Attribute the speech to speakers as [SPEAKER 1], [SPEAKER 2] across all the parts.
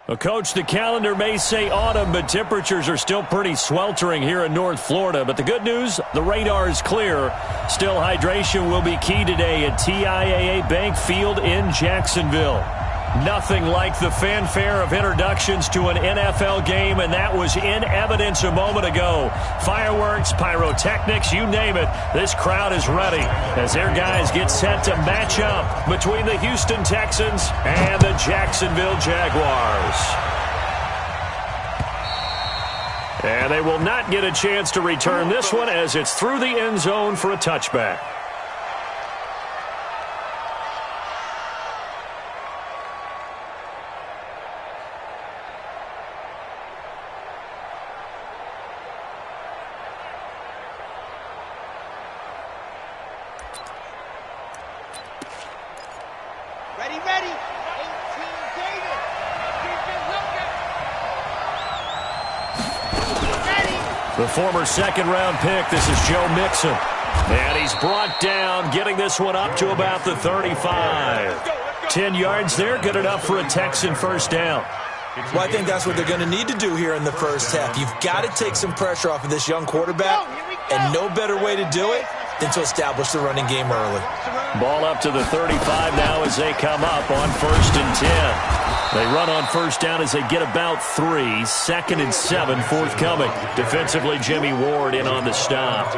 [SPEAKER 1] Well, Coach, the calendar may say autumn, but temperatures are still pretty sweltering here in North Florida. But the good news, the radar is clear. Still, hydration will be key today at TIAA Bank Field in Jacksonville. Nothing like the fanfare of introductions to an NFL game, and that was in evidence a moment ago. Fireworks, pyrotechnics, you name it. This crowd is ready as their guys get set to match up between the Houston Texans and the Jacksonville Jaguars. And they will not get a chance to return this one as it's through the end zone for a touchback. The former second-round pick, this is Joe Mixon. And he's brought down, getting this one up to about the 35. 10 yards there, good enough for a Texan first down.
[SPEAKER 2] Well, I think that's what they're going to need to do here in the first half. You've got to take some pressure off of this young quarterback, and no better way to do it than to establish the running game early.
[SPEAKER 1] Ball up to the 35 now as they come up on 1st and 10. They run on first down as they get about 3. 2nd and 7 forthcoming. Defensively, Jimmy Ward in on the stop.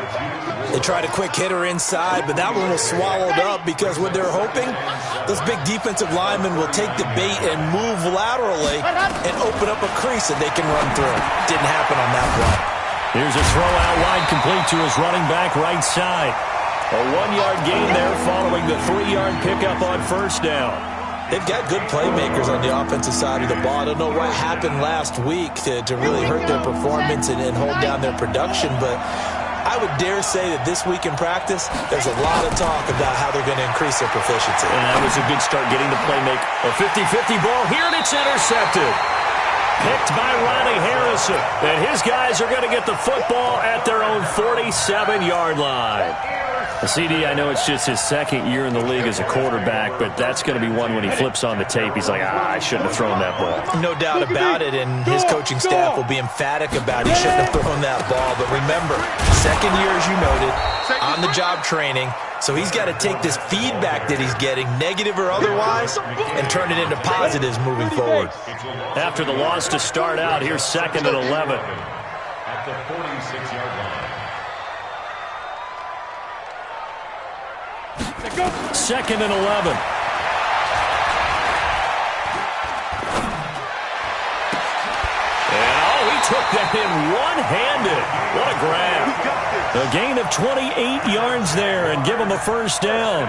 [SPEAKER 2] They tried a quick hitter inside, but that one was swallowed up because what they're hoping, those big defensive linemen will take the bait and move laterally and open up a crease that they can run through. Didn't happen on that play.
[SPEAKER 1] Here's a throw out wide, complete to his running back right side. A 1-yard gain there following the 3-yard pickup on first down.
[SPEAKER 2] They've got good playmakers on the offensive side of the ball. I don't know what happened last week to really hurt their performance and hold down their production, but I would dare say that this week in practice, there's a lot of talk about how they're going to increase their proficiency.
[SPEAKER 1] And that was a good start getting the playmaker. A 50-50 ball here, and it's intercepted. Picked by Ronnie Harrison. And his guys are going to get the football at their own 47-yard line. CD, I know it's just his second year in the league as a quarterback, but that's going to be one when he flips on the tape. He's like, I shouldn't have thrown that ball.
[SPEAKER 2] No doubt about it, and his coaching staff will be emphatic about he shouldn't have thrown that ball. But remember, second year, as you noted, on-the-job training, so he's got to take this feedback that he's getting, negative or otherwise, and turn it into positives moving forward.
[SPEAKER 1] After the loss to start out, here's 2nd and 11. At the 46-yard line. 2nd and 11. And he took that in one-handed. What a grab. A gain of 28 yards there and give him a first down.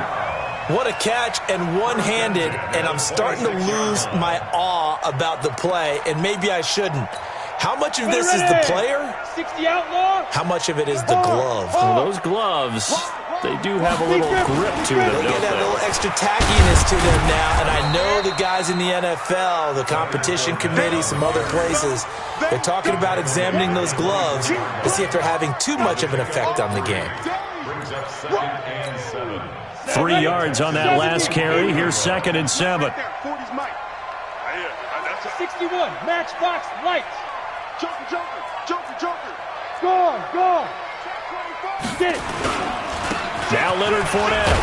[SPEAKER 2] What a catch and one-handed, and I'm starting to lose my awe about the play, and maybe I shouldn't. How much of this is the player?
[SPEAKER 3] 60 outlaw.
[SPEAKER 2] How much of it is the glove?
[SPEAKER 1] Well, those gloves, they do have a little grip to them.
[SPEAKER 2] They get that little extra tackiness to them now, and I know the guys in the NFL, the competition committee, some other places, they're talking about examining those gloves to see if they're having too much of an effect on the game.
[SPEAKER 1] 3 yards on that last carry. Here's 2nd and 7.
[SPEAKER 3] 61, matchbox lights. Joker. Go. Get it.
[SPEAKER 1] Now Leonard Fournette.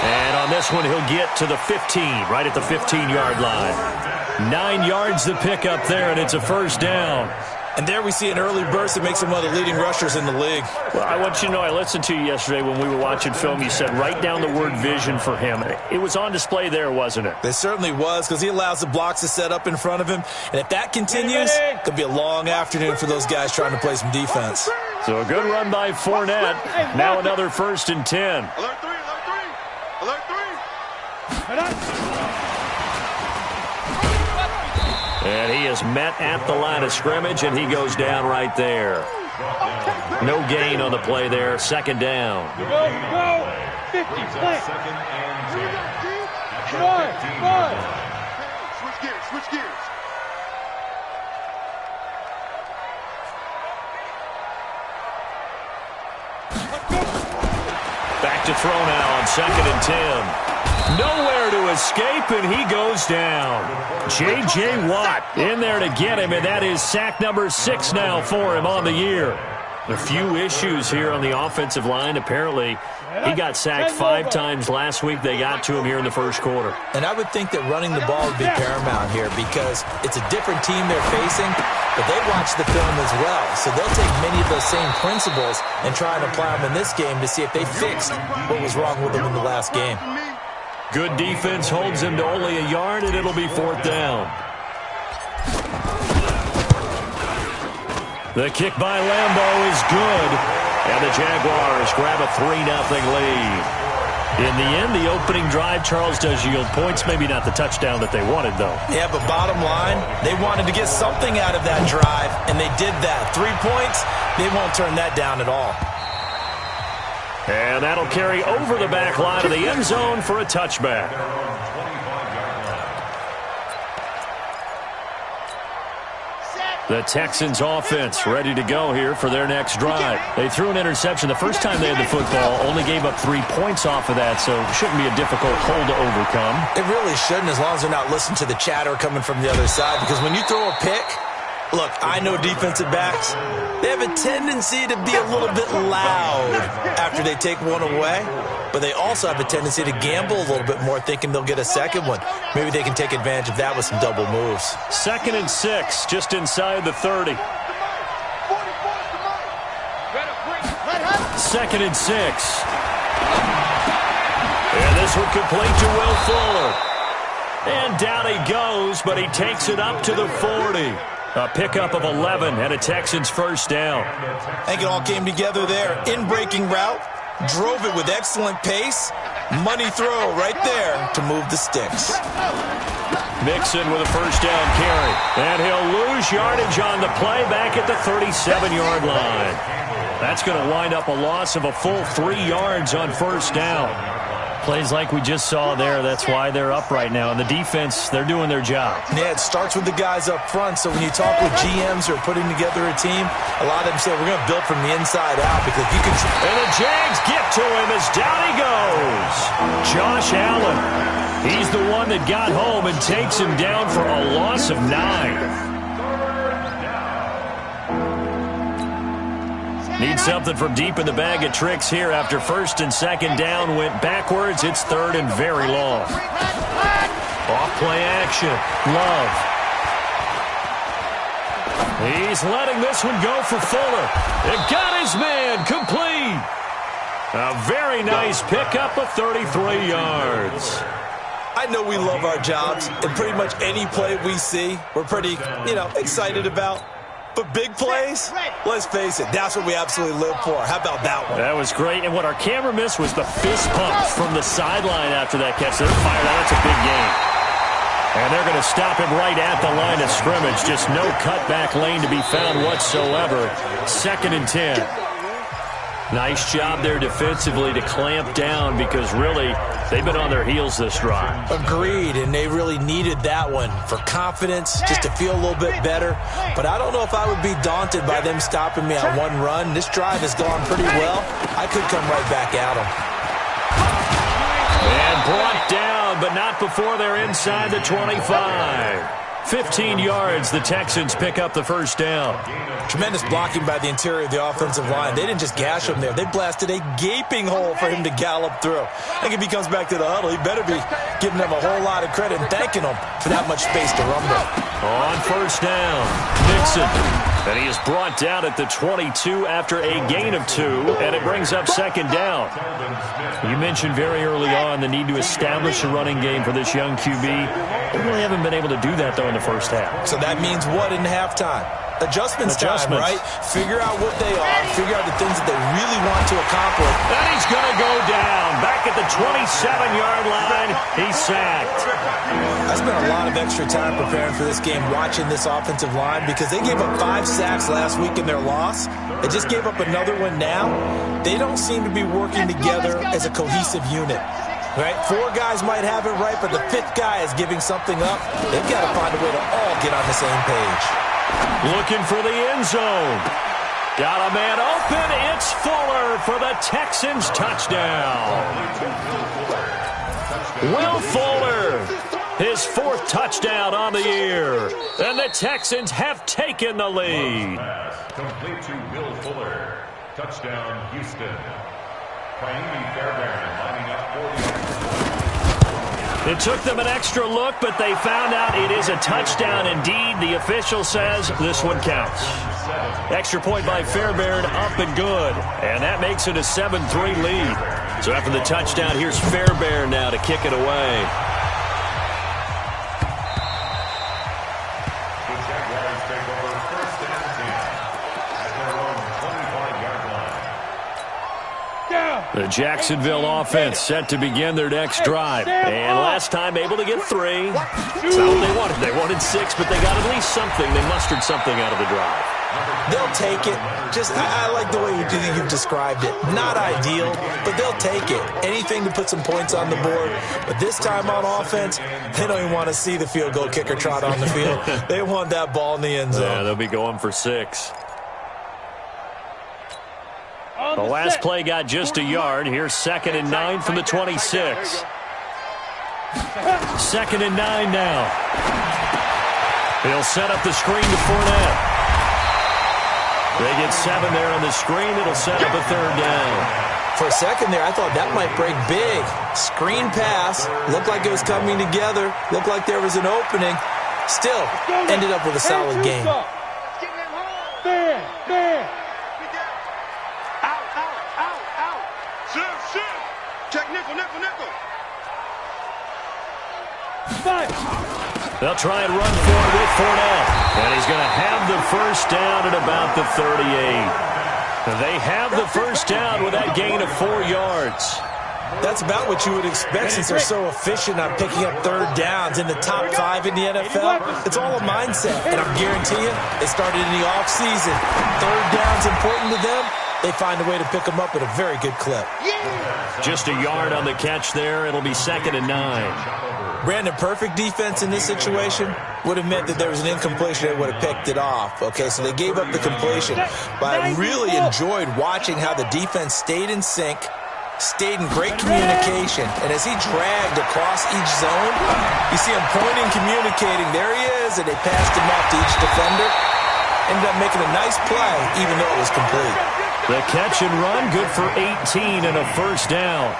[SPEAKER 1] And on this one, he'll get to the 15, right at the 15-yard line. 9 yards the pickup there, and it's a first down.
[SPEAKER 2] And there we see an early burst that makes him one of the leading rushers in the league.
[SPEAKER 1] Well, I want you to know, I listened to you yesterday when we were watching film. You said write down the word vision for him. It was on display there, wasn't it?
[SPEAKER 2] It certainly was, because he allows the blocks to set up in front of him. And if that continues, it could be a long afternoon for those guys trying to play some defense.
[SPEAKER 1] So a good run by Fournette. Now another 1st and 10.
[SPEAKER 4] Alert 3.
[SPEAKER 1] And he is met at the line of scrimmage, and he goes down right there. No gain on the play there. 2nd down.
[SPEAKER 3] Go. 50, play.
[SPEAKER 4] Switch gears.
[SPEAKER 1] Back to throw now on 2nd and 10. Nowhere to escape, and he goes down. J.J. Watt in there to get him, and that is sack number 6 now for him on the year. A few issues here on the offensive line. Apparently, he got sacked 5 times last week. They got to him here in the first quarter.
[SPEAKER 2] And I would think that running the ball would be paramount here because it's a different team they're facing, but they watch the film as well. So they'll take many of those same principles and try and apply them in this game to see if they fixed what was wrong with them in the last game.
[SPEAKER 1] Good defense holds him to only a yard, and it'll be 4th down. The kick by Lambeau is good, and the Jaguars grab a 3-0 lead. In the end, the opening drive, Charles, does yield points. Maybe not the touchdown that they wanted, though.
[SPEAKER 2] Yeah, but bottom line, they wanted to get something out of that drive, and they did that. 3 points, they won't turn that down at all.
[SPEAKER 1] And that'll carry over the back line of the end zone for a touchback. The Texans offense ready to go here for their next drive. They threw an interception the first time they had the football, only gave up 3 points off of that, so it shouldn't be a difficult hole to overcome.
[SPEAKER 2] It really shouldn't, as long as they're not listening to the chatter coming from the other side, because when you throw a pick, look, I know defensive backs, they have a tendency to be a little bit loud after they take one away, but they also have a tendency to gamble a little bit more, thinking they'll get a second one. Maybe they can take advantage of that with some double moves.
[SPEAKER 1] 2nd and 6, just inside the 30. 2nd and 6. And this one complete to Will Fuller. And down he goes, but he takes it up to the 40. A pickup of 11 and a Texans first down.
[SPEAKER 2] I think it all came together there. In-breaking route, drove it with excellent pace. Money throw right there to move the sticks.
[SPEAKER 1] Mixon with a first down carry. And he'll lose yardage on the play back at the 37-yard line. That's going to wind up a loss of a full 3 yards on first down. Plays like we just saw there. That's why they're up right now. And the defense, they're doing their job.
[SPEAKER 2] Yeah, it starts with the guys up front. So when you talk with GMs who are putting together a team, a lot of them say, we're going to build from the inside out because you can...
[SPEAKER 1] And the Jags get to him as down he goes. Josh Allen. He's the one that got home and takes him down for a loss of 9. Need something from deep in the bag of tricks here after 1st and 2nd down went backwards. It's 3rd and very long. Off-play action. Love. He's letting this one go for Fuller. It got his man complete. A very nice pickup of 33 yards.
[SPEAKER 2] I know we love our jobs, and pretty much any play we see, we're pretty, excited about. But big plays, let's face it, that's what we absolutely live for. How about that one?
[SPEAKER 1] That was great. And what our camera missed was the fist pumps from the sideline after that catch. They're fired out. That's a big game. And they're going to stop him right at the line of scrimmage. Just no cutback lane to be found whatsoever. 2nd and 10. Nice job there defensively to clamp down because really they've been on their heels this drive.
[SPEAKER 2] Agreed, and they really needed that one for confidence, just to feel a little bit better. But I don't know if I would be daunted by them stopping me on one run. This drive has gone pretty well. I could come right back at them.
[SPEAKER 1] And brought down, but not before they're inside the 25. 15 yards, the Texans pick up the first down.
[SPEAKER 2] Tremendous blocking by the interior of the offensive line. They didn't just gash him there. They blasted a gaping hole for him to gallop through. I think if he comes back to the huddle, he better be giving them a whole lot of credit and thanking them for that much space to run with.
[SPEAKER 1] On first down, Mixon. And he is brought down at the 22 after a gain of 2, and it brings up 2nd down. You mentioned very early on the need to establish a running game for this young QB. They really haven't been able to do that, though, in the first half.
[SPEAKER 2] So that means what in halftime? Adjustments time, right? Figure out what they are. Figure out the things that they really want to accomplish.
[SPEAKER 1] And he's going to go down. Back at the 27-yard line, he's sacked.
[SPEAKER 2] I spent a lot of extra time preparing for this game, watching this offensive line, because they gave up 5 sacks last week in their loss. They just gave up another one now. They don't seem to be working together as a cohesive unit. Right? 4 guys might have it right, but the 5th guy is giving something up. They've got to find a way to all get on the same page.
[SPEAKER 1] Looking for the end zone. Got a man open. It's Fuller for the Texans touchdown. Will Fuller, his 4th touchdown on the year. And the Texans have taken the lead.
[SPEAKER 4] Complete to Will Fuller. Touchdown, Houston. Miami Fairbairn lining up for the
[SPEAKER 1] It took them an extra look, but they found out it is a touchdown indeed. The official says this one counts. Extra point by Fairbairn, up and good. And that makes it a 7-3 lead. So after the touchdown, here's Fairbairn now to kick it away.
[SPEAKER 4] The Jaguars take over 1st and 10 at their own 25-yard line.
[SPEAKER 1] The Jacksonville offense set to begin their next drive. And last time able to get 3. That's not what they wanted. They wanted 6, but they got at least something. They mustered something out of the drive.
[SPEAKER 2] They'll take it. I like the way you've described it. Not ideal, but they'll take it. Anything to put some points on the board. But this time on offense, they don't even want to see the field goal kicker trot on the field. They want that ball in the end zone.
[SPEAKER 1] Yeah, they'll be going for 6. The last play got just a yard. Here's 2nd and 9 from the 26. 2nd and 9 now. He'll set up the screen to Fournette. They get 7 there on the screen. It'll set up a 3rd down.
[SPEAKER 2] For a second there, I thought that might break big. Screen pass. Looked like it was coming together. Looked like there was an opening. Still, ended up with a solid game.
[SPEAKER 3] Man. Out. Shift. Check nickel. 5.
[SPEAKER 1] They'll try and run for it with Fournette. And he's going to have the 1st down at about the 38. They have the 1st down with that gain of 4 yards.
[SPEAKER 2] That's about what you would expect since they're so efficient on picking up 3rd downs in the top 5 in the NFL. It's all a mindset, and I guarantee you, it started in the offseason. 3rd down's important to them. They find a way to pick them up at a very good clip.
[SPEAKER 1] Just a yard on the catch there. It'll be 2nd and 9.
[SPEAKER 2] Brandon, perfect defense in this situation would have meant that there was an incompletion that would have picked it off. Okay, so they gave up the completion. But I really enjoyed watching how the defense stayed in sync, stayed in great communication. And as he dragged across each zone, you see him pointing, communicating. There he is, and they passed him off to each defender. Ended up making a nice play, even though it was complete.
[SPEAKER 1] The catch and run, good for 18 and a 1st down.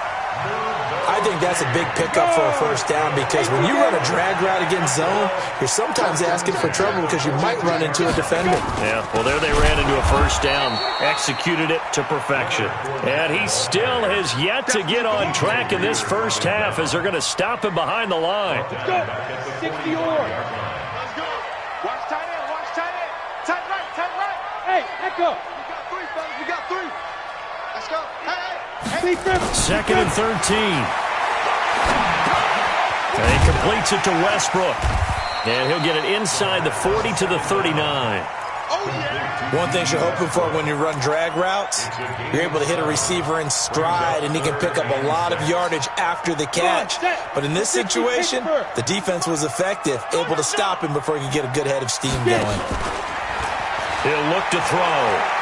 [SPEAKER 2] I think that's a big pickup for a 1st down because when you run a drag route against zone, you're sometimes asking for trouble because you might run into a defender.
[SPEAKER 1] Yeah, well, there they ran into a 1st down, executed it to perfection. And he still has yet to get on track in this 1st half as they're going to stop him behind the line.
[SPEAKER 3] Let's go. 60 or. Let's go. Watch tight end. Tight right. Hey, echo. We got 3, fellas. We got 3. Let's go. Hey.
[SPEAKER 1] 2nd and 13. And he completes it to Westbrook. And he'll get it inside the 40 to the 39.
[SPEAKER 2] One thing you're hoping for when you run drag routes, you're able to hit a receiver in stride, and he can pick up a lot of yardage after the catch. But in this situation, the defense was effective, able to stop him before he could get a good head of steam going.
[SPEAKER 1] He'll look to throw.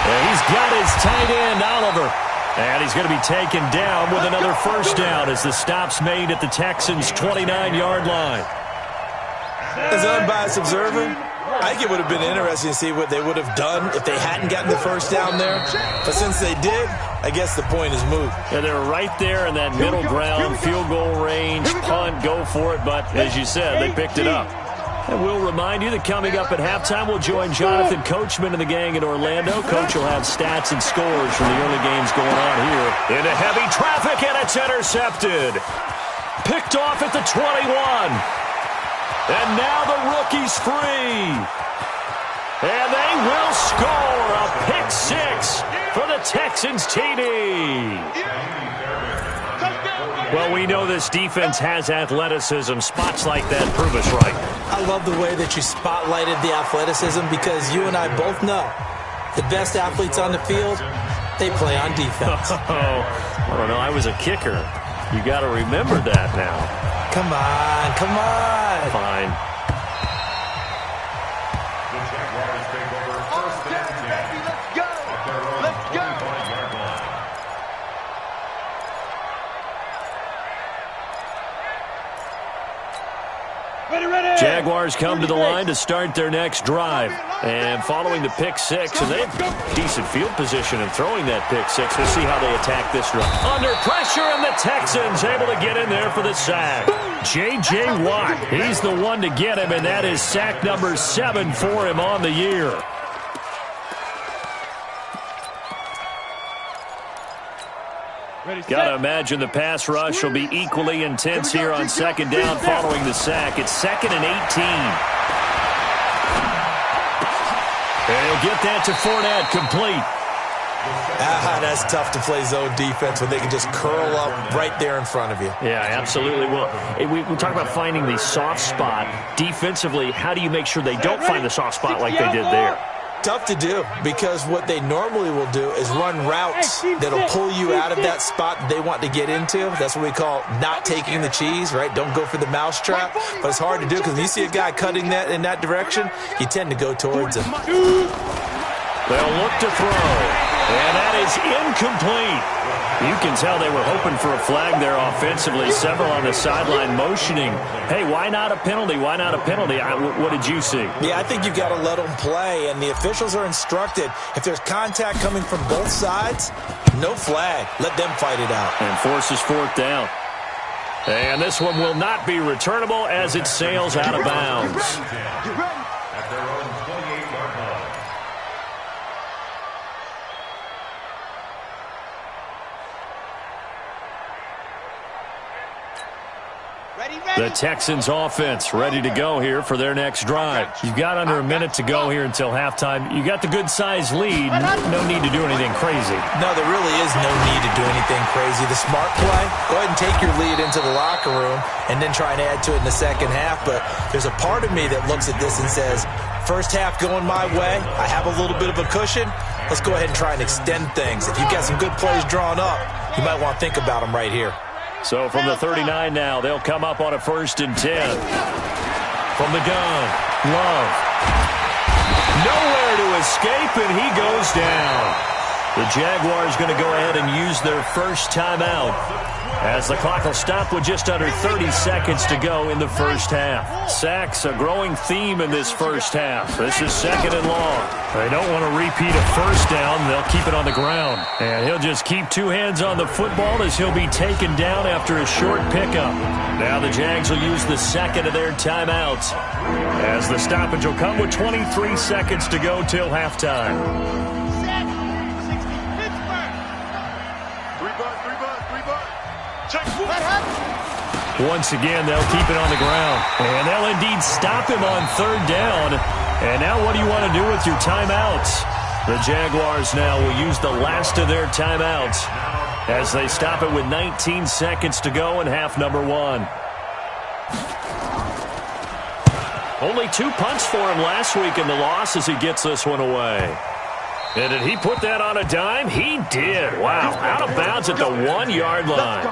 [SPEAKER 1] And he's got his tight end, Oliver. And he's going to be taken down with another 1st down as the stop's made at the Texans' 29-yard line.
[SPEAKER 2] As an unbiased observer, I think it would have been interesting to see what they would have done if they hadn't gotten the 1st down there. But since they did, I guess the point is moot.
[SPEAKER 1] Yeah, they were right there in that middle ground, field goal range, punt, go for it. But as you said, they picked it up. And we'll remind you that coming up at halftime, we'll join Jonathan Coachman and the gang in Orlando. Coach will have stats and scores from the early games going on here. Into heavy traffic, and it's intercepted. Picked off at the 21. And now the rookie's free. And they will score a pick 6 for the Texans TD. Well, we know this defense has athleticism. Spots like that prove us right.
[SPEAKER 2] I love the way that you spotlighted the athleticism because you and I both know the best athletes on the field, they play on defense.
[SPEAKER 1] I don't know. I was a kicker. You got to remember that now.
[SPEAKER 2] Come on.
[SPEAKER 1] Fine.
[SPEAKER 4] The Jaguars take over 1st and 10.
[SPEAKER 3] Let's go.
[SPEAKER 4] At their own 25-yard line.
[SPEAKER 1] Jaguars come to the line to start their next drive. And following the pick six, and they have decent field position in throwing that pick six. We'll see how they attack this run. Under pressure, and the Texans able to get in there for the sack. J.J. Watt, he's the one to get him, and that is sack number 7 for him on the year. Got to imagine the pass rush will be equally intense here on second down following the sack. It's 2nd and 18. And he'll get that to Fournette, complete.
[SPEAKER 2] That's tough to play zone defense when they can just curl up right there in front of you.
[SPEAKER 1] Yeah, absolutely. Well, we talk about finding the soft spot. Defensively, how do you make sure they don't find the soft spot like they did there?
[SPEAKER 2] Tough to do, because what they normally will do is run routes that'll pull you out of that spot they want to get into. That's what we call not taking the cheese, right? Don't go for the mousetrap. But it's hard to do because when you see a guy cutting that in that direction, you tend to go towards him.
[SPEAKER 1] They'll look to throw, and that is incomplete. You can tell they were hoping for a flag there offensively. Several on the sideline motioning, hey, why not a penalty? Why not a penalty? What did you see?
[SPEAKER 2] Yeah, I think you've got to let them play, and the officials are instructed, if there's contact coming from both sides, no flag. Let them fight it out.
[SPEAKER 1] And forces 4th down. And this one will not be returnable as it sails out of bounds.
[SPEAKER 4] At their own 28-yard line.
[SPEAKER 1] The Texans offense ready to go here for their next drive. You've got under a minute to go here until halftime. You got the good-sized lead. No need to do anything crazy.
[SPEAKER 2] No, there really is no need to do anything crazy. The smart play, go ahead and take your lead into the locker room and then try and add to it in the second half. But there's a part of me that looks at this and says, first half going my way, I have a little bit of a cushion. Let's go ahead and try and extend things. If you've got some good plays drawn up, you might want to think about them right here.
[SPEAKER 1] So from the 39 now, they'll come up on a 1st and 10. From the gun, Love. Nowhere to escape, and he goes down. The Jaguars going to go ahead and use their first timeout as the clock will stop with just under 30 seconds to go in the first half. Sacks, a growing theme in this first half. This is 2nd and long. They don't want to repeat a first down. They'll keep it on the ground. And he'll just keep 2 hands on the football as he'll be taken down after a short pickup. Now the Jags will use the 2nd of their timeouts as the stoppage will come with 23 seconds to go till halftime. Once again, they'll keep it on the ground. And they'll indeed stop him on 3rd down. And now what do you want to do with your timeouts? The Jaguars now will use the last of their timeouts as they stop it with 19 seconds to go in half number 1. Only 2 punts for him last week in the loss as he gets this one away. And did he put that on a dime? He did. Wow. Out of bounds at the 1-yard line.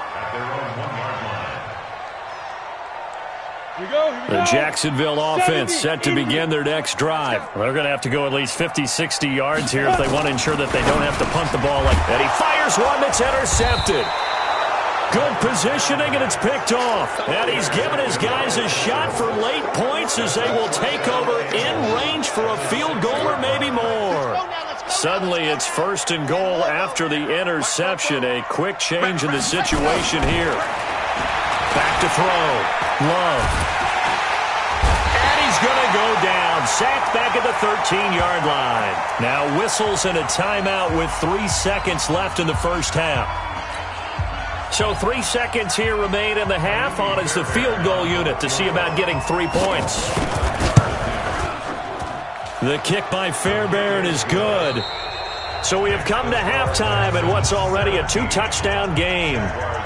[SPEAKER 1] The Jacksonville offense set to begin their next drive. They're going to have to go at least 50, 60 yards here if they want to ensure that they don't have to punt the ball like that. He fires one that's intercepted. Good positioning, and it's picked off. And he's given his guys a shot for late points as they will take over in range for a field goal or maybe more. Suddenly, it's 1st and goal after the interception. A quick change in the situation here. Back to throw. Love. And he's going to go down. Sacked back at the 13-yard line. Now whistles and a timeout with 3 seconds left in the first half. So 3 seconds here remain in the half on as the field goal unit to see about getting 3 points. The kick by Fairbairn is good. So we have come to halftime in what's already a 2-touchdown game.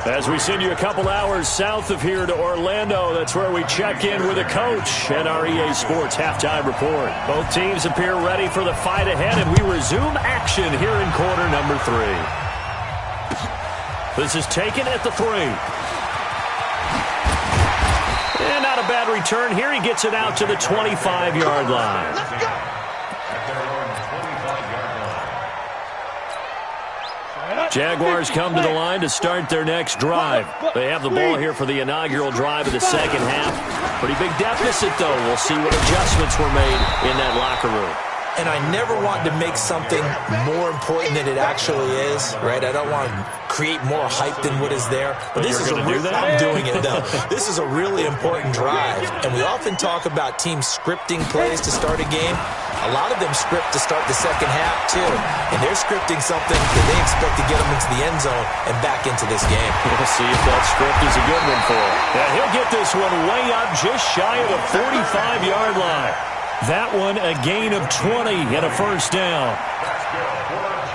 [SPEAKER 1] As we send you a couple hours south of here to Orlando, that's where we check in with a coach and our EA Sports halftime report. Both teams appear ready for the fight ahead, and we resume action here in quarter number 3. This is taken at the 3. And not a bad return here. He gets it out to the 25-yard line.
[SPEAKER 4] At their own 25-yard line.
[SPEAKER 1] Jaguars come to the line to start their next drive. They have the ball here for the inaugural drive of the second half. Pretty big deficit, though. We'll see what adjustments were made in that locker room.
[SPEAKER 2] And I never want to make something more important than it actually is, right? I don't want to create more hype than what is there. But this is I'm doing it, though. This is a really important drive. And we often talk about teams scripting plays to start a game. A lot of them script to start the second half, too. And they're scripting something that they expect to get them into the end zone and back into this game.
[SPEAKER 1] We'll see if that script is a good one for him. Yeah, he'll get this one way up just shy of the 45-yard line. That one a gain of 20 and a first down.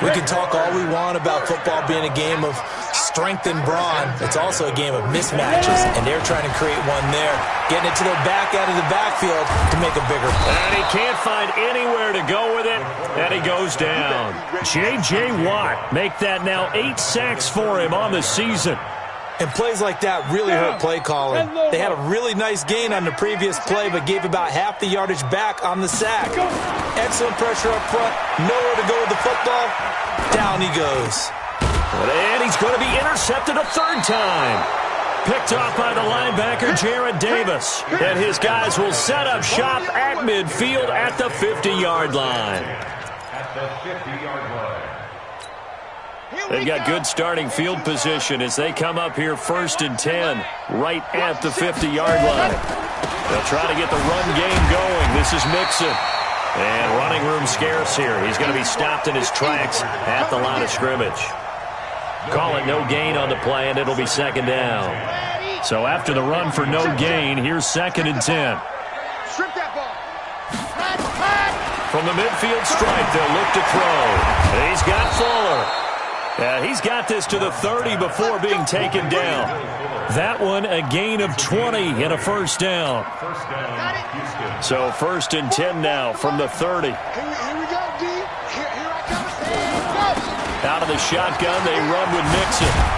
[SPEAKER 2] We can talk all we want about football being a game of strength and brawn. It's also a game of mismatches, and they're trying to create one there, getting it to their back out of the backfield to make a bigger play.
[SPEAKER 1] And he can't find anywhere to go with it, and he goes down. J.J. Watt make that now 8 sacks for him on the season.
[SPEAKER 2] And plays like that really hurt play calling. They had a really nice gain on the previous play, but gave about half the yardage back on the sack. Excellent pressure up front. Nowhere to go with the football. Down he goes.
[SPEAKER 1] And he's going to be intercepted a third time. Picked off by the linebacker, Jared Davis. And his guys will set up shop at midfield at the 50-yard line.
[SPEAKER 4] At the 50-yard line.
[SPEAKER 1] They've got good starting field position as they come up here 1st and 10 right at the 50-yard line. They'll try to get the run game going. This is Mixon. And running room scarce here. He's going to be stopped in his tracks at the line of scrimmage. Call it no gain on the play, and it'll be second down. So after the run for no gain, here's 2nd and 10. From the midfield stripe, they'll look to throw. He's got Fuller. He's got this to the 30 before being taken down. That one a gain of 20 and a first down. So 1st and 10 now from the 30.
[SPEAKER 3] Here we go, D. Here I come.
[SPEAKER 1] Out of the shotgun, they run with Mixon.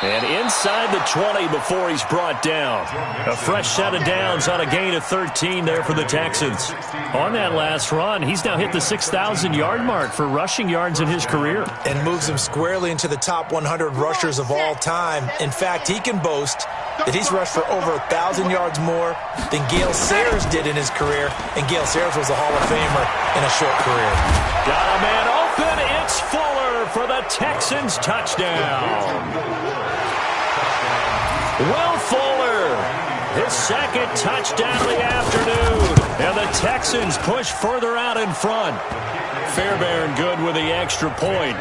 [SPEAKER 1] And inside the 20 before he's brought down. A fresh set of downs on a gain of 13 there for the Texans. On that last run, he's now hit the 6,000-yard mark for rushing yards in his career.
[SPEAKER 2] And moves him squarely into the top 100 rushers of all time. In fact, he can boast that he's rushed for over 1,000 yards more than Gale Sayers did in his career. And Gale Sayers was a Hall of Famer in a short career.
[SPEAKER 1] Got a man open. It's Fuller for the Texans touchdown. Will Fuller, his 2nd touchdown of the afternoon. And the Texans push further out in front. Fairbairn good with the extra point.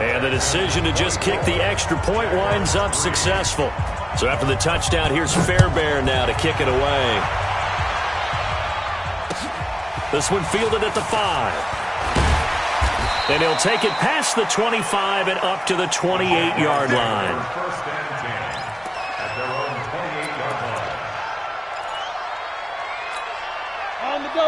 [SPEAKER 1] And the decision to just kick the extra point winds up successful. So after the touchdown, here's Fairbairn now to kick it away. This one fielded at the 5. And he'll take it past the 25 and up to the 28-yard line.
[SPEAKER 4] First and 10 at their own 28-yard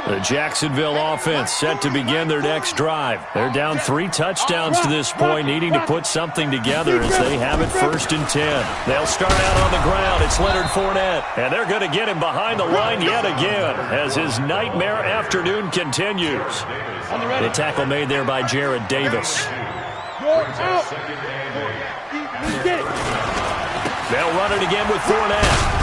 [SPEAKER 4] line.
[SPEAKER 1] The Jacksonville offense set to begin their next drive. They're down 3 touchdowns to this point, needing to put something together as they have it 1st and 10. They'll start out on the ground. It's Leonard Fournette, and they're going to get him behind the line yet again as his nightmare afternoon continues. The tackle made there by Jared Davis. They'll run it again with Fournette.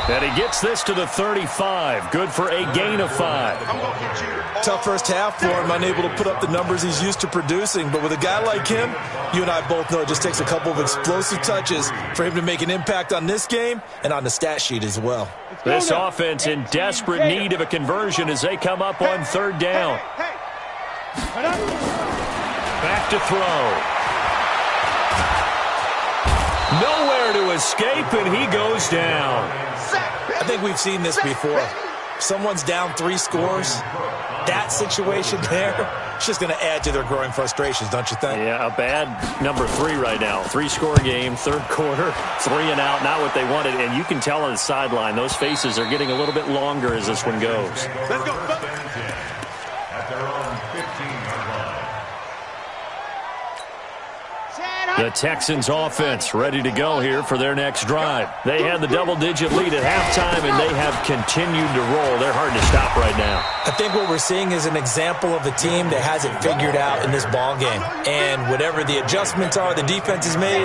[SPEAKER 1] And he gets this to the 35. Good for a gain of 5.
[SPEAKER 2] Tough first half for him, unable to put up the numbers he's used to producing. But with a guy like him, you and I both know it just takes a couple of explosive touches for him to make an impact on this game and on the stat sheet as well.
[SPEAKER 1] This offense in desperate need of a conversion as they come up on 3rd down. Back to throw. Nowhere to escape, and he goes down.
[SPEAKER 2] I think we've seen this before. Someone's down 3 scores. That situation there, it's just going to add to their growing frustrations, don't you think?
[SPEAKER 1] Yeah, a bad number 3 right now. 3-score game, 3rd quarter, 3 and out, not what they wanted. And you can tell on the sideline, those faces are getting a little bit longer as this one goes.
[SPEAKER 4] Let's go. At their own 15-yard line.
[SPEAKER 1] The Texans offense ready to go here for their next drive. They had the double-digit lead at halftime, and they have continued to roll. They're hard to stop right now.
[SPEAKER 2] I think what we're seeing is an example of a team that has it figured out in this ball game. And whatever the adjustments are the defense has made,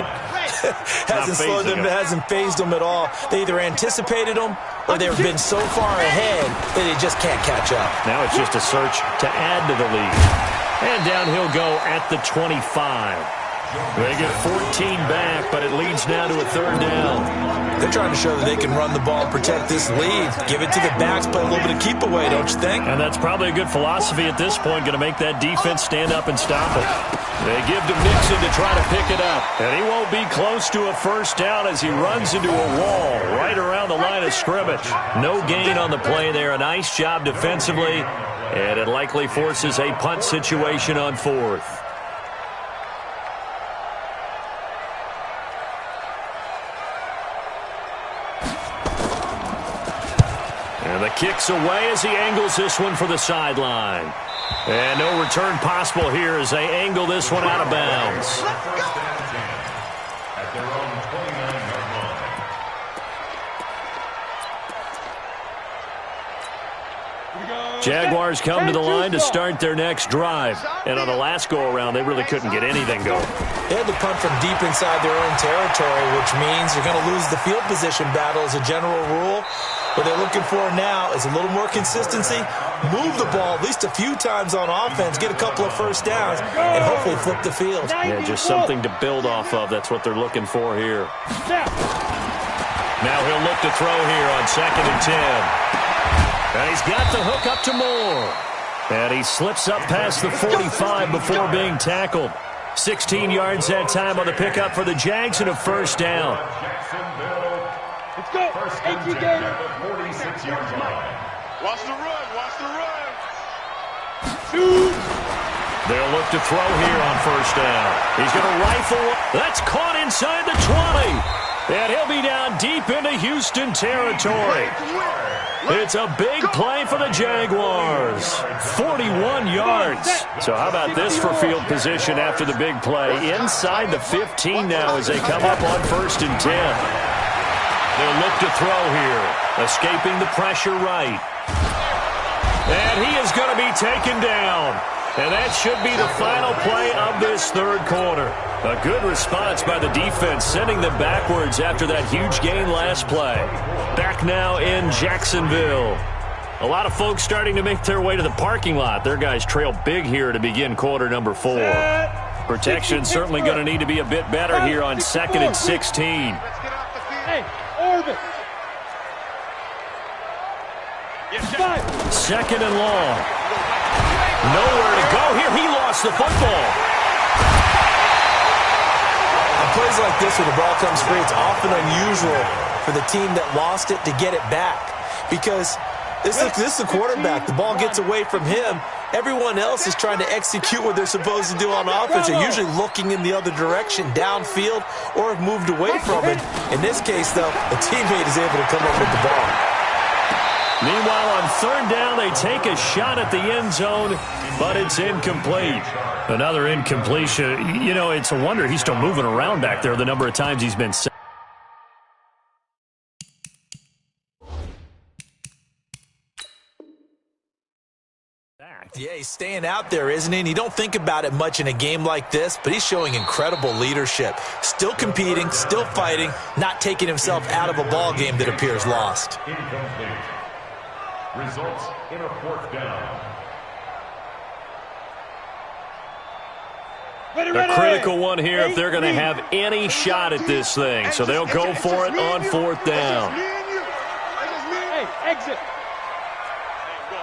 [SPEAKER 2] hasn't slowed them, hasn't phased them at all. They either anticipated them or they've been so far ahead that they just can't catch up.
[SPEAKER 1] Now it's just a search to add to the lead. And down he'll go at the 25. They get 14 back, but it leads now to a third down.
[SPEAKER 2] They're trying to show that they can run the ball and protect this lead. Give it to the backs, play a little bit of keep away, don't you think?
[SPEAKER 1] And that's probably a good philosophy at this point, going to make that defense stand up and stop it. They give to Mixon to try to pick it up. And he won't be close to a first down as he runs into a wall right around the line of scrimmage. No gain on the play there. A nice job defensively. And it likely forces a punt situation on fourth. And the kick's away as he angles this one for the sideline. And no return possible here as they angle this one out of bounds.
[SPEAKER 4] At their own 29-yard line.
[SPEAKER 1] Jaguars come to the line to start their next drive. And on the last go-around, they really couldn't get anything going.
[SPEAKER 2] They had to punt from deep inside their own territory, which means you're going to lose the field position battle as a general rule. What they're looking for now is a little more consistency, move the ball at least a few times on offense, get a couple of first downs, and hopefully flip the field.
[SPEAKER 1] Yeah, just something to build off of. That's what they're looking for here. Now he'll look to throw here on 2nd and 10. And he's got the hook up to Moore. And he slips up past the 45 before being tackled. 16 yards that time on the pickup for the Jags and a first down.
[SPEAKER 3] Let's go.
[SPEAKER 4] First and 10 at the 46-yard line.
[SPEAKER 3] Watch the run. Watch the run.
[SPEAKER 1] They'll look to throw here on first down. He's going to rifle. That's caught inside the 20. And he'll be down deep into Houston territory. It's a big play for the Jaguars. 41 yards. So how about this for field position after the big play? Inside the 15 now as they come up on 1st and 10. They'll look to throw here. Escaping the pressure right. And he is going to be taken down. And that should be the final play of this third quarter. A good response by the defense, sending them backwards after that huge gain last play. Back now in Jacksonville. A lot of folks starting to make their way to the parking lot. Their guys trail big here to begin quarter number 4. Protection certainly going to need to be a bit better here on 2nd and 16.
[SPEAKER 3] Hey, Orbit.
[SPEAKER 1] 2nd and long. Nowhere to go here. He lost the football.
[SPEAKER 2] On plays like this where the ball comes free, it's often unusual for the team that lost it to get it back. Because this is the quarterback. The ball gets away from him. Everyone else is trying to execute what they're supposed to do on offense. They're usually looking in the other direction, downfield, or have moved away from it. In this case, though, a teammate is able to come up with the ball.
[SPEAKER 1] Meanwhile, on 3rd down, they take a shot at the end zone, but it's incomplete. Another incompletion. You know, it's a wonder he's still moving around back there the number of times he's been sacked.
[SPEAKER 2] Yeah, he's staying out there, isn't he? And you don't think about it much in a game like this, but he's showing incredible leadership. Still competing, still fighting, not taking himself out of a ball game that appears lost.
[SPEAKER 4] Incomplete. Results in a 4th down.
[SPEAKER 1] A critical one here if they're going to have any shot at this thing. So they'll go for it on 4th down.
[SPEAKER 3] Hey, exit.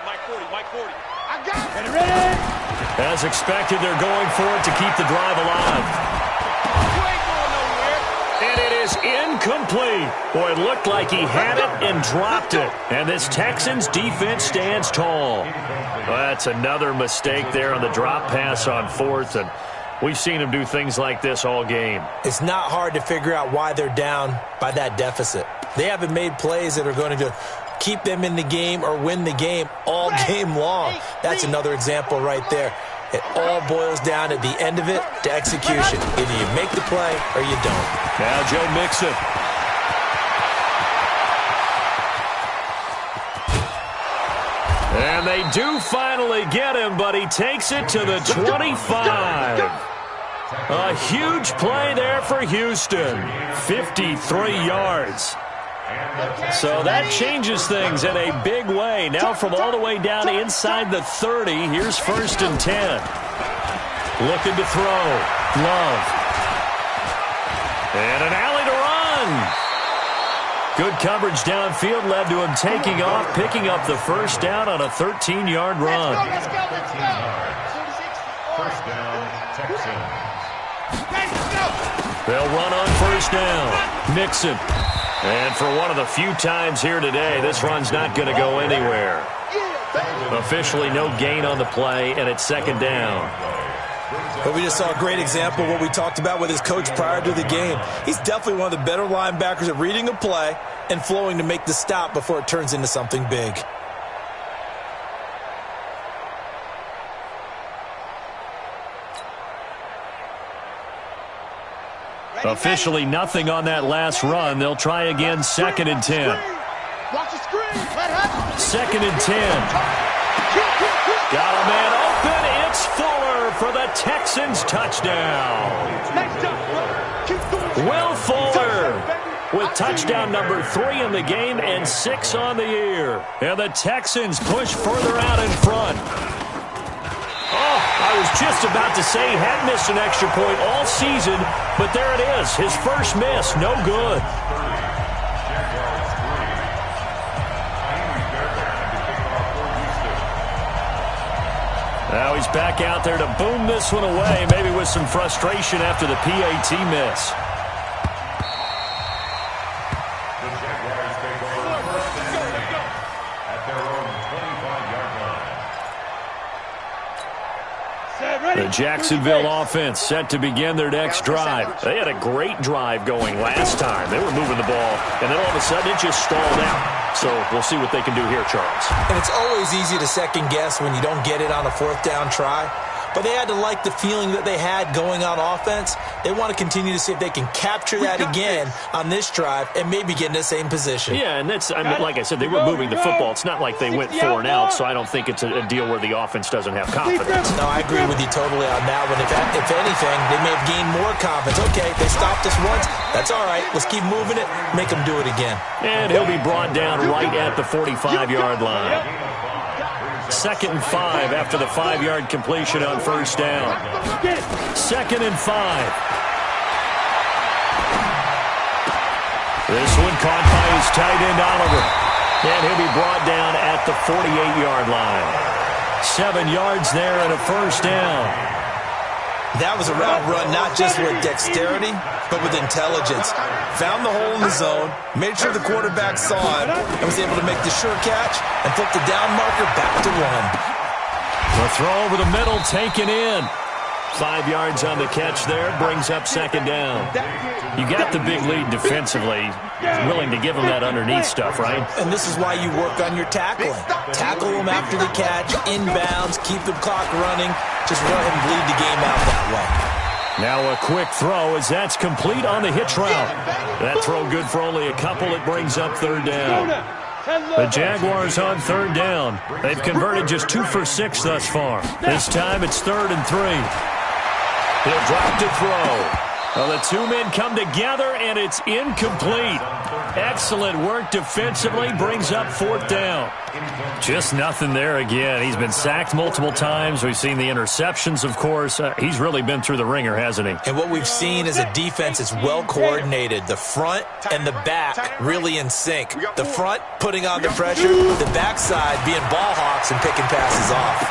[SPEAKER 3] Mike 40, Mike 40. I got it. Ready.
[SPEAKER 1] As expected, they're going for it to keep the drive alive. And it is incomplete. Boy, it looked like he had it and dropped it. And this Texans defense stands tall. Well, that's another mistake there on the drop pass on 4th. And we've seen him do things like this all game.
[SPEAKER 2] It's not hard to figure out why they're down by that deficit. They haven't made plays that are going to keep them in the game or win the game all game long. That's another example right there. It all boils down at the end of it to execution. Either you make the play or you don't.
[SPEAKER 1] Now Joe Mixon. And they do finally get him, but he takes it to the 25. A huge play there for Houston. 53 yards. So that changes things in a big way. Now from all the way down inside the 30, here's 1st and 10. Looking to throw. Love. And an alley to run. Good coverage downfield led to him taking off, picking up the first down on a 13-yard run.
[SPEAKER 3] Let's go.
[SPEAKER 4] First down, Texans.
[SPEAKER 1] They'll run on first down. Mixon. And for one of the few times here today, this run's not going to go anywhere. Officially no gain on the play, and it's 2nd down.
[SPEAKER 2] But we just saw a great example of what we talked about with his coach prior to the game. He's definitely one of the better linebackers at reading a play and flowing to make the stop before it turns into something big.
[SPEAKER 1] Officially nothing on that last run. They'll try again, 2nd and 10.
[SPEAKER 3] Watch the screen.
[SPEAKER 1] 2nd and 10. Got a man open. It's Fuller for the Texans touchdown. Will Fuller with touchdown number 3 in the game and 6 on the year. And the Texans push further out in front. Oh, I was just about to say he had missed an extra point all season, but there it is. His first miss, no good. Now he's back out there to boom this one away, maybe with some frustration after the PAT miss.
[SPEAKER 4] The Jaguars take over first and 10 at their own 25-yard line.
[SPEAKER 1] The Jacksonville offense set to begin their next drive. They had a great drive going last time. They were moving the ball, and then all of a sudden it just stalled out. So we'll see what they can do here, Charles.
[SPEAKER 2] And it's always easy to second-guess when you don't get it on a 4th down try. But they had to like the feeling that they had going on offense. They want to continue to see if they can capture that again on this drive and maybe get in the same position.
[SPEAKER 1] Yeah, and that's, I mean, like I said, they were moving the football. It's not like they went 4 and out, so I don't think it's a deal where the offense doesn't have confidence.
[SPEAKER 2] No, I agree with you totally on that one. If anything, they may have gained more confidence. Okay, they stopped us once. That's all right. Let's keep moving it, make them do it again.
[SPEAKER 1] And he'll be brought down right at the 45-yard line. 2nd and 5 after the 5-yard completion on first down. 2nd and 5. This one caught by his tight end, Oliver. And he'll be brought down at the 48-yard line. 7 yards there and a first down.
[SPEAKER 2] That was a route run not just with dexterity, but with intelligence. Found the hole in the zone, made sure the quarterback saw it, and was able to make the sure catch and flip the down marker back to 1.
[SPEAKER 1] The throw over the middle taken in. 5 yards on the catch there, brings up 2nd down. You got the big lead defensively, willing to give them that underneath stuff, right?
[SPEAKER 2] And this is why you work on your tackling. Tackle them after the catch, inbounds, keep the clock running. Just let him bleed the game out that way.
[SPEAKER 1] Now a quick throw as that's complete on the hitch route. That throw good for only a couple. It brings up 3rd down. The Jaguars on 3rd down. They've converted just 2 for 6 thus far. This time it's 3rd and 3. He'll drop to throw. Well, the 2 men come together, and it's incomplete. Excellent work defensively, brings up 4th down. Just nothing there again. He's been sacked multiple times. We've seen the interceptions, of course. He's really been through the ringer, hasn't he?
[SPEAKER 2] And what we've seen is a defense that's well coordinated. The front and the back really in sync. The front putting on the pressure, the backside being ball hawks and picking passes off.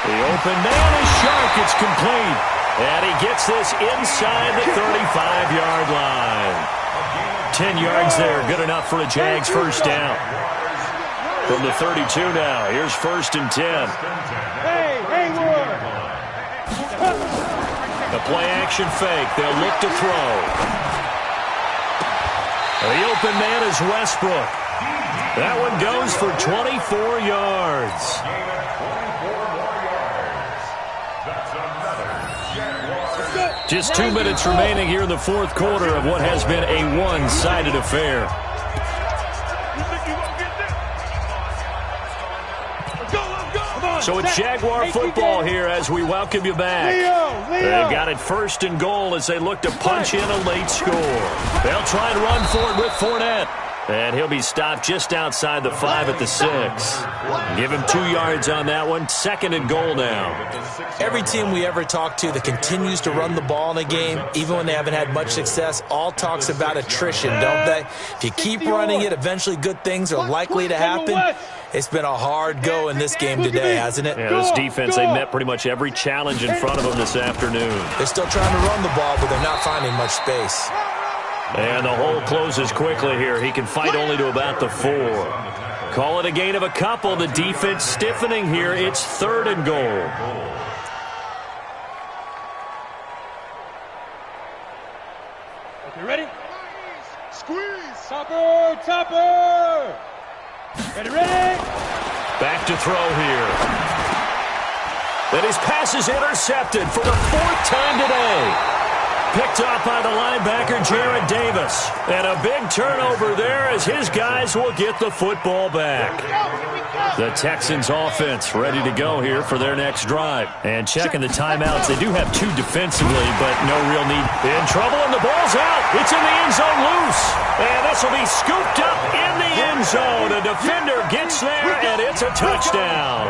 [SPEAKER 1] The open man is sharp. It's complete. And he gets this inside the 35-yard line. 10 yards there, good enough for a Jags first down. From the 32 now, here's 1st and 10. The play-action fake, they'll look to throw. The open man is Westbrook. That one goes for 24 yards. Just 2 minutes remaining here in the fourth quarter of what has been a one-sided affair. So it's Jaguar football here as we welcome you back. They've got it first and goal as they look to punch in a late score. They'll try and run for it with Fournette. And he'll be stopped just outside the 5 at the 6. Give him 2 yards on that one. Second and goal now.
[SPEAKER 2] Every team we ever talk to that continues to run the ball in a game, even when they haven't had much success, all talks about attrition, don't they? If you keep running it, eventually good things are likely to happen. It's been a hard go in this game today, hasn't it?
[SPEAKER 1] Yeah, this defense, they met pretty much every challenge in front of them this afternoon.
[SPEAKER 2] They're still trying to run the ball, but they're not finding much space.
[SPEAKER 1] And the hole closes quickly here. He can fight only to about the 4. Call it a gain of a couple. The defense stiffening here. It's third and goal.
[SPEAKER 3] Okay, ready? Squeeze. Topper. Ready?
[SPEAKER 1] Back to throw here. And his pass is intercepted for the 4th time today. Picked off by the linebacker, Jarrad Davis. And a big turnover there as his guys will get the football back. The Texans offense ready to go here for their next drive. And checking the timeouts, they do have 2 defensively, but no real need. In trouble, and the ball's out. It's in the end zone loose. And this will be scooped up in the end zone. A defender gets there, and it's a touchdown.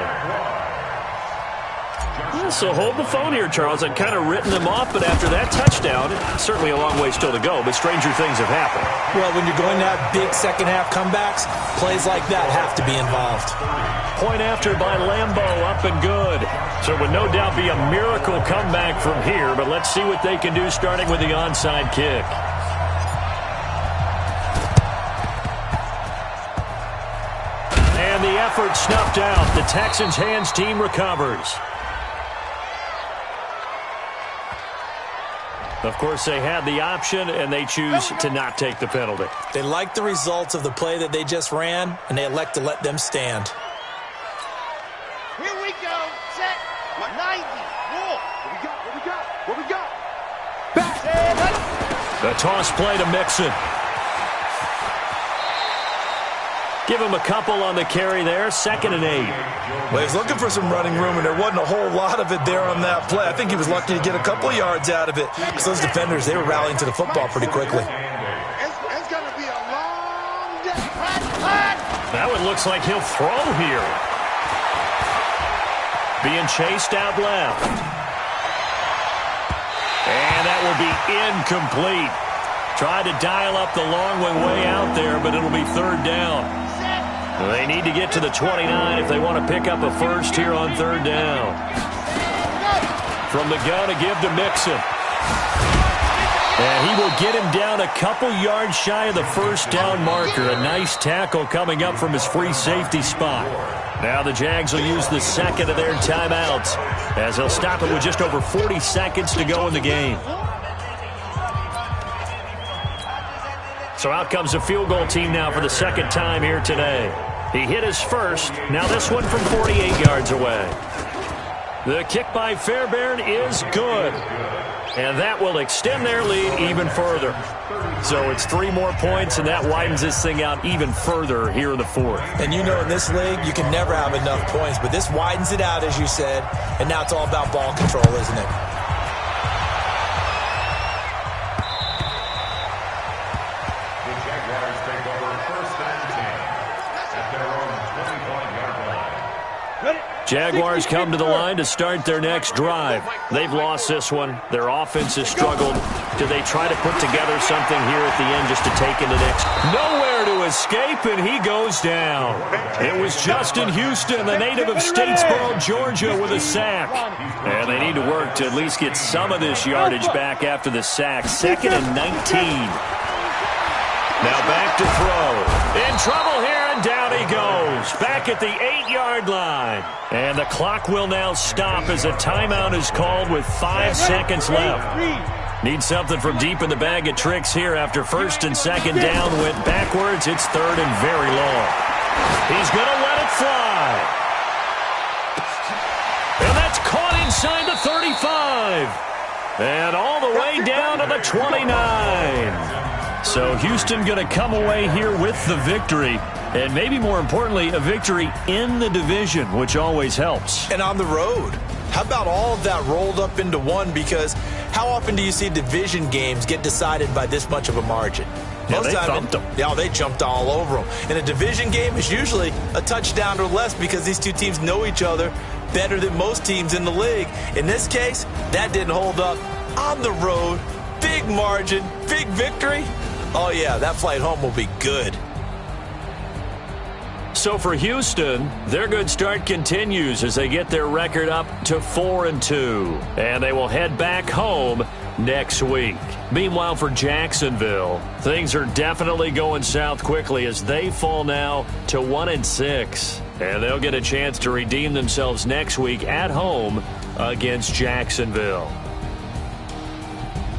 [SPEAKER 1] So hold the phone here, Charles. I'd kind of written them off, but after that touchdown, certainly a long way still to go, but stranger things have happened.
[SPEAKER 2] Well, when you're going to have big second-half comebacks, plays like that have to be involved.
[SPEAKER 1] Point after by Lambo, up and good. So it would no doubt be a miracle comeback from here, but let's see what they can do starting with the onside kick. And the effort snuffed out. The Texans' hands team recovers. Of course, they had the option, and they choose to not take the penalty.
[SPEAKER 2] They like the results of the play that they just ran, and they elect to let them stand.
[SPEAKER 5] Here we go. Set. 90. More. What we got? Back.
[SPEAKER 1] The toss play to Mixon. Give him a couple on the carry there. 2nd and 8.
[SPEAKER 2] Well, he's looking for some running room, and there wasn't a whole lot of it there on that play. I think he was lucky to get a couple yards out of it. Because those defenders, they were rallying to the football pretty quickly.
[SPEAKER 5] It's going to be a long day.
[SPEAKER 1] That one looks like he'll throw here. Being chased out left. And that will be incomplete. Tried to dial up the long one way out there, but it'll be 3rd down. They need to get to the 29 if they want to pick up a first here on 3rd down. From the gun, a give to Mixon. And he will get him down a couple yards shy of the 1st down marker. A nice tackle coming up from his free safety spot. Now the Jags will use the 2nd of their timeouts as they'll stop it with just over 40 seconds to go in the game. So out comes the field goal team now for the 2nd time here today. He hit his first. Now this one from 48 yards away. The kick by Fairbairn is good. And that will extend their lead even further. So it's 3 more points, and that widens this thing out even further here in the 4th.
[SPEAKER 2] And you know in this league, you can never have enough points. But this widens it out, as you said. And now it's all about ball control, isn't it?
[SPEAKER 1] Jaguars come to the line to start their next drive. They've lost this one. Their offense has struggled. Do they try to put together something here at the end just to take in the next? Nowhere to escape, and he goes down. It was Justin Houston, the native of Statesboro, Georgia, with a sack. And they need to work to at least get some of this yardage back after the sack. 2nd and 19. Now back to throw. In trouble here, and down he goes. Back at the 8-yard line. And the clock will now stop as a timeout is called with 5 seconds left. Need something from deep in the bag of tricks here after 1st and 2nd down went backwards. It's 3rd and very long. He's going to let it fly. And that's caught inside the 35. And all the way down to the 29. So Houston going to come away here with the victory. And maybe more importantly, a victory in the division, which always helps.
[SPEAKER 2] And on the road. How about all of that rolled up into one? Because how often do you see division games get decided by this much of a margin?
[SPEAKER 1] Yeah, they thumped them.
[SPEAKER 2] Yeah, they jumped all over them. In a division game, it's usually a touchdown or less because these two teams know each other better than most teams in the league. In this case, that didn't hold up. On the road, big margin, big victory. Oh, yeah, that flight home will be good.
[SPEAKER 1] So for Houston, their good start continues as they get their record up to 4-2. And they will head back home next week. Meanwhile, for Jacksonville, things are definitely going south quickly as they fall now to 1-6. And they'll get a chance to redeem themselves next week at home against Jacksonville.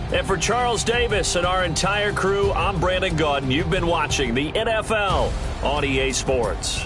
[SPEAKER 1] And for Charles Davis and our entire crew, I'm Brandon Gaudin. You've been watching the NFL on EA Sports.